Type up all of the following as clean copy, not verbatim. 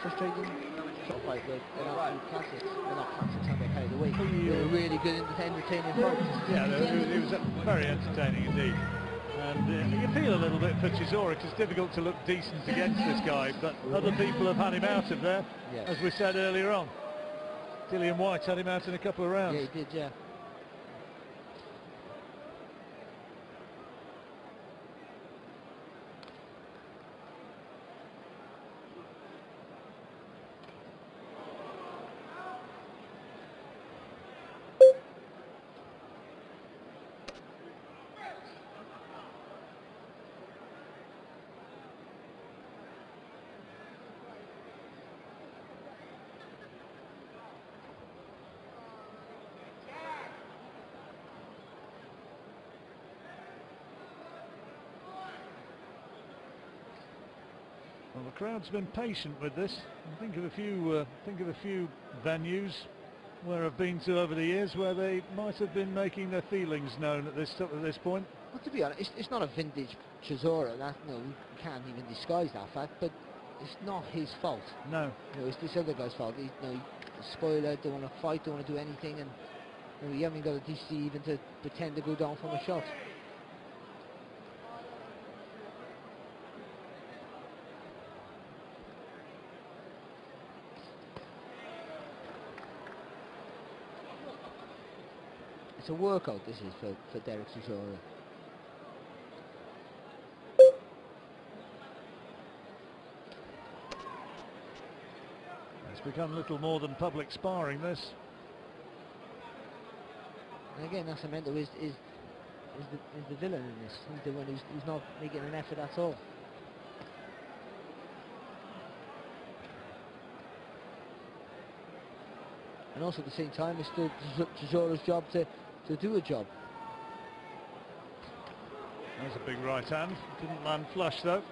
frustrating sort of fight, but they're absolute classics. They're not classics, and they carried away. They're really good, entertaining fights. Yeah, it was very entertaining indeed. And you feel a little bit for Chisora. It's difficult to look decent against this guy, but other people have had him out of there, as we said earlier on. Dillian White had him out in a couple of rounds. Yeah, he did, yeah. Well, the crowd's been patient with this. Think of a few venues where I've been to over the years where they might have been making their feelings known at this point. Well, to be honest, it's not a vintage Chisora. That we can't even disguise that fact. But it's not his fault. No. It's this other guy's fault. He's a spoiler. Don't want to fight. Don't want to do anything. And you haven't got a DC even to pretend to go down from a shot. It's a workout, this is, for Dereck Chisora. It's become a little more than public sparring, this. And again, Nascimento is the villain in this. He's the one who's not making an effort at all. And also at the same time, it's still Chisora's job to do a job. That's a big right hand. Didn't land flush though.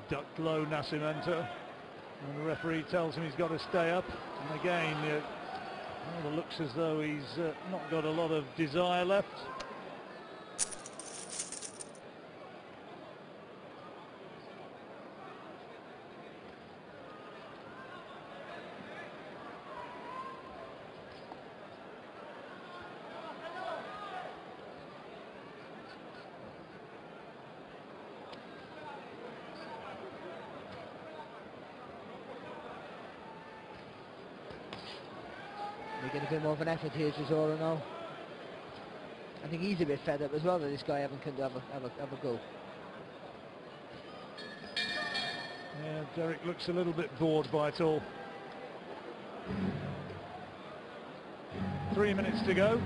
Ducked low, Nascimento, and the referee tells him he's got to stay up. And again, it looks as though he's not got a lot of desire left. Making a bit more of an effort here, Chisora now. I think he's a bit fed up as well that this guy haven't come to have a go. Yeah, Dereck looks a little bit bored by it all. 3 minutes to go.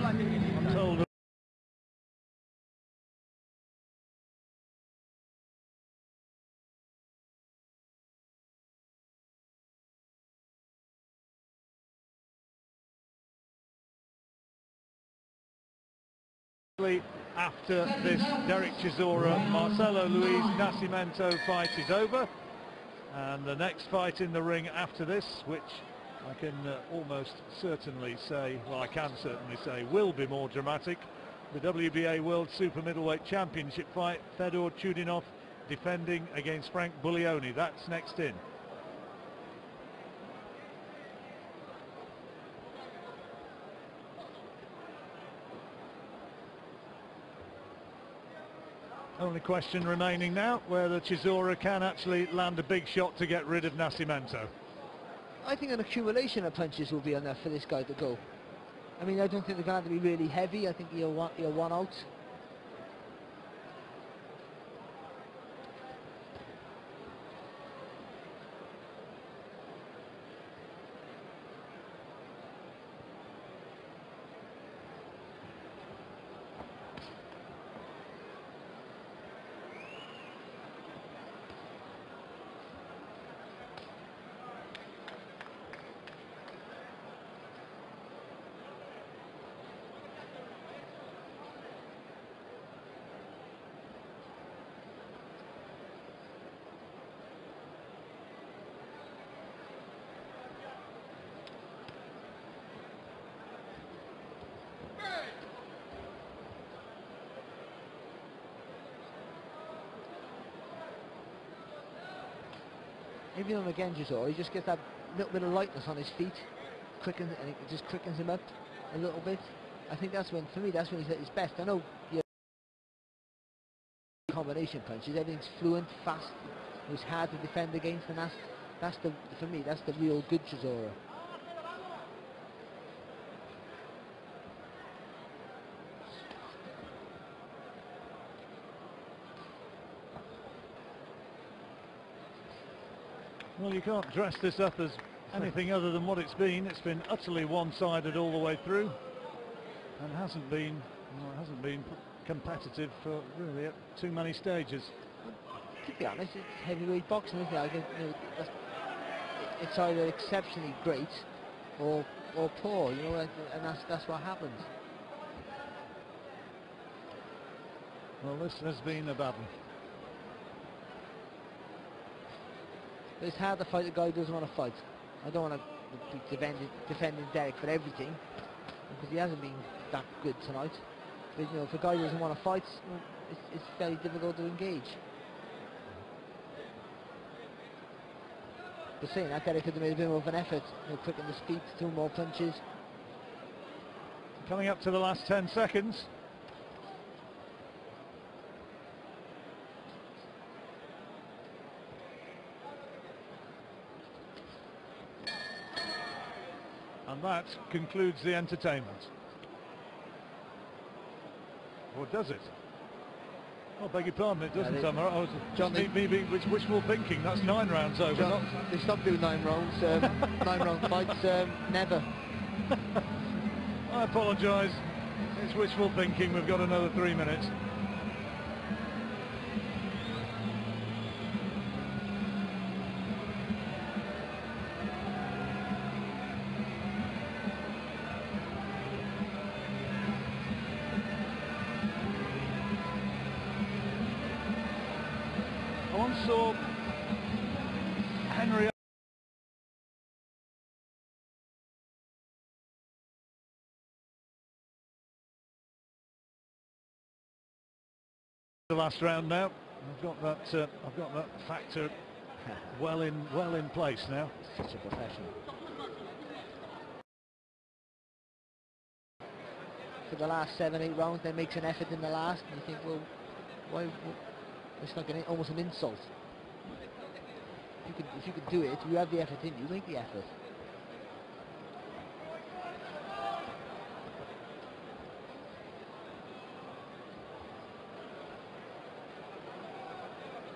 I'm told after this Dereck Chisora Marcelo Luiz Nascimento fight is over, and the next fight in the ring after this, which I can almost certainly say, well, I can certainly say, will be more dramatic. The WBA World Super Middleweight Championship fight, Fedor Chudinov defending against Frank Buglioni. That's next in. Only question remaining now, whether Chisora can actually land a big shot to get rid of Nascimento. I think an accumulation of punches will be enough for this guy to go. I mean, I don't think they're going to have to be really heavy. I think you're one out. Every now and again, Chisora, he just gets that little bit of lightness on his feet, and it just quickens him up a little bit. I think that's when, for me, that's when he's at his best. I know your combination punches, everything's fluent, fast. It's hard to defend against, and that's the, for me, that's the real good Chisora. Well, you can't dress this up as anything other than what it's been. It's been utterly one-sided all the way through, and hasn't been competitive for really at too many stages. To be honest, it's heavyweight boxing, isn't it? I think, it's either exceptionally great or poor, and that's what happens. Well, this has been a bad one. It's hard to fight a guy who doesn't want to fight. I don't want to be defending Dereck for everything, because he hasn't been that good tonight. But if a guy doesn't want to fight, it's very difficult to engage. But saying that, Dereck could have made a bit more of an effort, quicken the speed, 2 more punches. Coming up to the last 10 seconds. And that concludes the entertainment. Or does it? Oh, beg your pardon, it doesn't. I was just me being wishful thinking. That's 9 rounds over. John, they stopped doing 9 rounds. 9-round fights, never. I apologise. It's wishful thinking. We've got another 3 minutes. I once saw Henry the last round now. I've got that factor well in place now. Such a professional. For the last 7-8 rounds, then makes an effort in the last, and you think, well, why? It's like almost an insult. If you could do it, you have the effort in you, make the effort.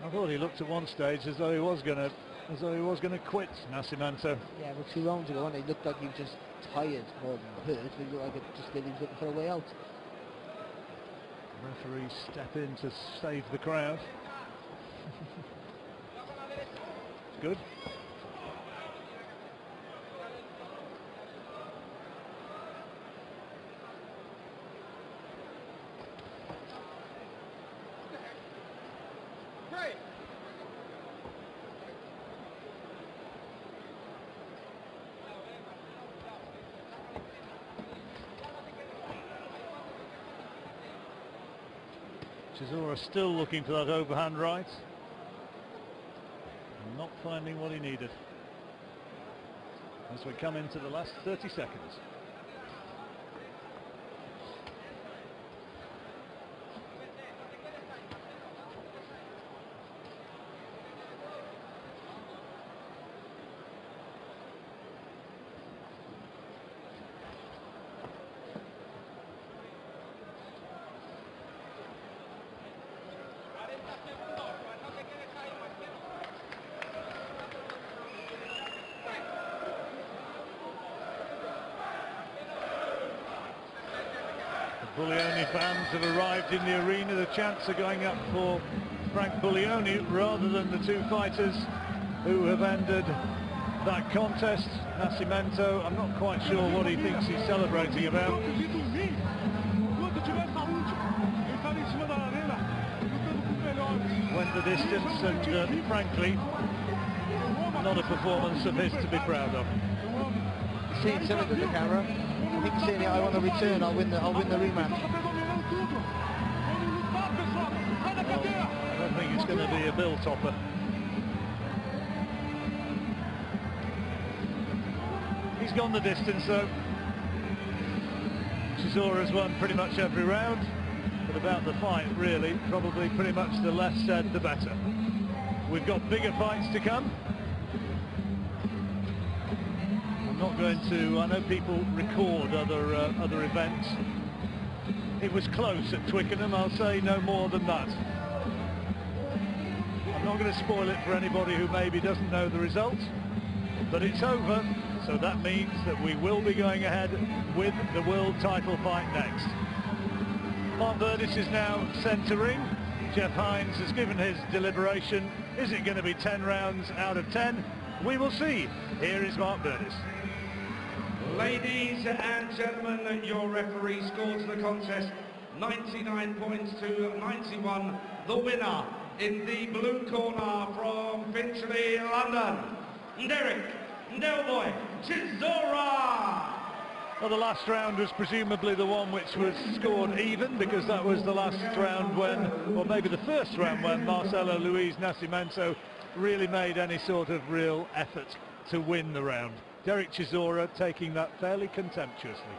I thought he looked at one stage as though he was going to quit, Nascimento. Yeah, well, 2 rounds ago, and he looked like he was just tired more than hurt. He looked like he was looking for a way out. Referees step in to save the crowd. Good. Chisora still looking for that overhand right. Not finding what he needed. As we come into the last 30 seconds. The Buglioni fans have arrived in the arena. The chants are going up for Frank Buglioni rather than the two fighters who have ended that contest. Nascimento, I'm not quite sure what he thinks he's celebrating about. Went the distance and frankly, not a performance of his to be proud of. He's saying something to the camera. I think he's saying, I want to return, I'll win the rematch. I don't think it's going to be a bill topper. He's gone the distance though. Chisora's won pretty much every round, but about the fight really, probably pretty much the less said the better. We've got bigger fights to come. I'm not going to, I know people record other events. It was close at Twickenham, I'll say no more than that. I'm not going to spoil it for anybody who maybe doesn't know the result, but it's over, so that means that we will be going ahead with the world title fight next. Mark Burdis is now centering. Jeff Hines has given his deliberation. Is it going to be 10 rounds out of 10? We will see. Here is Mark Burdis. Ladies and gentlemen, your referee scores the contest 99 points to 91. The winner in the blue corner from Finchley, London, Dereck Delboy Chisora. Well, the last round was presumably the one which was scored even, because that was the last round when, or maybe the first round when Marcelo Luiz Nascimento really made any sort of real effort to win the round. Dereck Chisora taking that fairly contemptuously.